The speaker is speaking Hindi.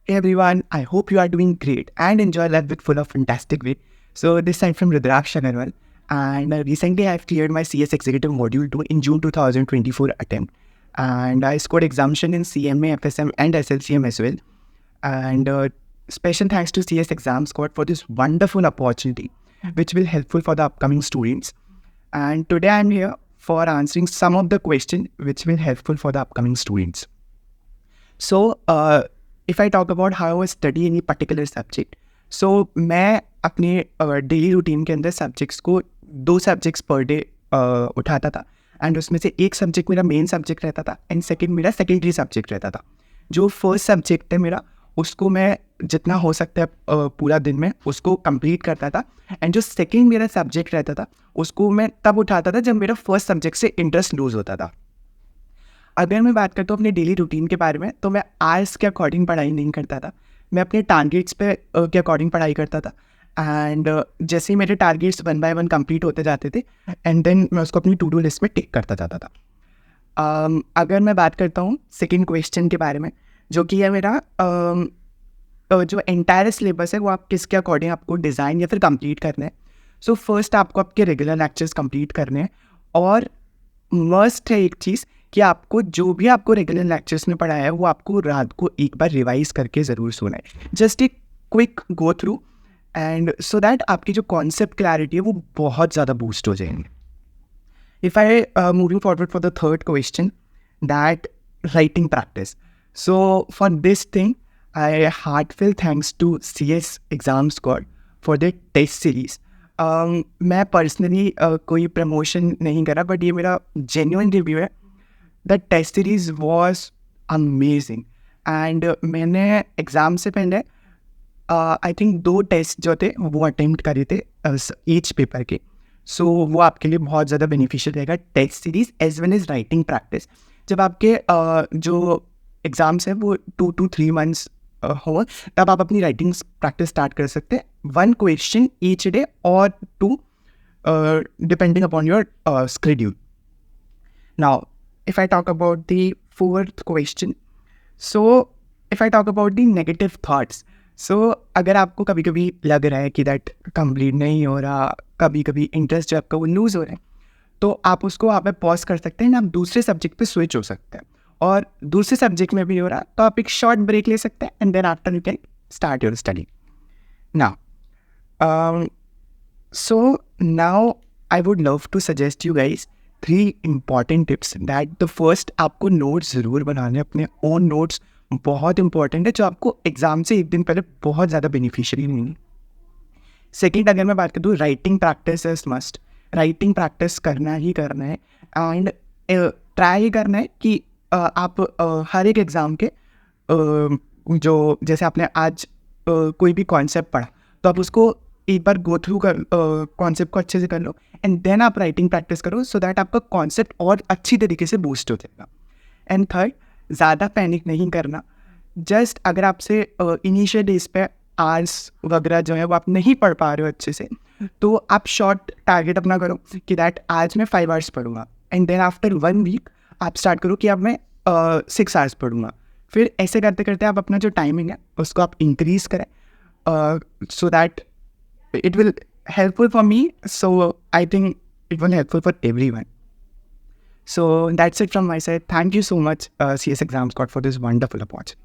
Hey everyone, I hope you are doing great and enjoy life with full of fantastic way. So this time from Rudraksh Agarwal, and recently I've cleared my CS Executive Module 2 in June 2024 attempt, and I scored exemption in CMA, FSM, and SLCM as well. And special thanks to CS Exam Squad for this wonderful opportunity, which will helpful for the upcoming students. And today I'm here for answering some of the questions which will helpful for the upcoming students. So, if I talk about how I study any particular subject, so मैं अपने डेली रूटीन के अंदर सब्जेक्ट्स को 2 सब्जेक्ट्स पर डे उठाता था एंड उसमें से एक सब्जेक्ट मेरा मेन सब्जेक्ट रहता था एंड सेकंड मेरा सेकेंडरी सब्जेक्ट रहता था. जो फर्स्ट सब्जेक्ट है मेरा उसको मैं जितना हो सकता है पूरा दिन में उसको कंप्लीट करता था एंड जो सेकंड मेरा सब्जेक्ट रहता था उसको मैं तब उठाता था जब मेरा फर्स्ट सब्जेक्ट से इंटरेस्ट लूज होता था. अगर मैं बात करता हूँ अपने डेली रूटीन के बारे में तो मैं आर्ट्स के अकॉर्डिंग पढ़ाई नहीं करता था. मैं अपने टारगेट्स पे के अकॉर्डिंग पढ़ाई करता था एंड जैसे ही मेरे टारगेट्स 1 बाय 1 कंप्लीट होते जाते थे एंड देन मैं उसको अपनी टू डू लिस्ट में टिक करता जाता था. अगर मैं बात करता हूँ सेकेंड क्वेश्चन के बारे में जो कि है मेरा जो एंटायर सिलेबस है वो आप किसके अकॉर्डिंग आपको डिज़ाइन या फिर कंप्लीट करना है. सो फर्स्ट आपको आपके रेगुलर लेक्चर्स कंप्लीट करने हैं और मस्ट है एक चीज़ कि आपको जो भी आपको रेगुलर लेक्चर्स में पढ़ाया है वो आपको रात को एक बार रिवाइज करके ज़रूर सुना है. जस्ट एक quick go through and so that आपकी जो कॉन्सेप्ट क्लैरिटी है वो बहुत ज़्यादा बूस्ट हो जाएंगे. If I moving forward for the third question, that writing practice. So for this thing, I heartfelt thanks to CS Exam Squad for their test series. मैं पर्सनली कोई प्रमोशन नहीं करा बट ये मेरा जेन्युइन रिव्यू है. The test series was amazing and मैंने एग्ज़ाम से पहले आई थिंक 2 टेस्ट जो थे वो अटेम्प्ट करे थे ईच पेपर के. सो वो आपके लिए बहुत ज़्यादा बेनिफिशियल रहेगा test series as well as writing practice. जब आपके जो एग्ज़ाम्स हैं वो 2 to 3 months हो तब आप अपनी राइटिंग प्रैक्टिस स्टार्ट कर सकते हैं. 1 क्वेश्चन ईच डे और 2 depending upon your schedule. Now, if I talk about the fourth question, so if I talk about the negative thoughts, so अगर आपको कभी कभी लग रहा है कि दैट कंप्लीट नहीं हो रहा, कभी कभी इंटरेस्ट जो आपका वो लूज़ हो रहा है, तो आप उसको वहाँ पे पॉज कर सकते हैं. आप दूसरे सब्जेक्ट पे स्विच हो सकते हैं और दूसरे सब्जेक्ट में भी हो रहा तो आप एक शॉर्ट ब्रेक ले सकते हैं and then after you can start your study. Now so now I would love to suggest you guys 3 important tips. that the first, आपको नोट्स ज़रूर बनाने अपने ओन नोट्स बहुत इंपॉर्टेंट है जो आपको एग्ज़ाम से एक दिन पहले बहुत ज़्यादा बेनिफिशियरी रहेंगे. सेकेंड, अगर मैं बात करूँ writing practice is must. Writing practice करना ही करना है एंड ट्राई करना है कि आप हर एक एग्ज़ाम के जो जैसे आपने आज कोई भी कॉन्सेप्ट पढ़ा तो आप उसको एक बार गो थ्रू कर कॉन्सेप्ट को अच्छे से कर लो एंड देन आप राइटिंग प्रैक्टिस करो सो दैट आपका कॉन्सेप्ट और अच्छी तरीके से बूस्ट हो जाएगा. एंड थर्ड, ज़्यादा पैनिक नहीं करना. जस्ट अगर आपसे इनिशियल डेज पे आर्ट्स वगैरह जो है वो आप नहीं पढ़ पा रहे हो अच्छे से तो आप शॉर्ट टारगेट अपना करो कि दैट आज मैं 5 hours पढ़ूंगा एंड देन आफ्टर 1 week आप स्टार्ट करो कि अब मैं 6 hours पढ़ूंगा. फिर ऐसे करते करते आप अपना जो टाइमिंग है उसको आप इंक्रीज़ करें so that it will helpful for me, so I think it will helpful for everyone. So that's it from my side. Thank you so much CS Exam Squad for this wonderful opportunity.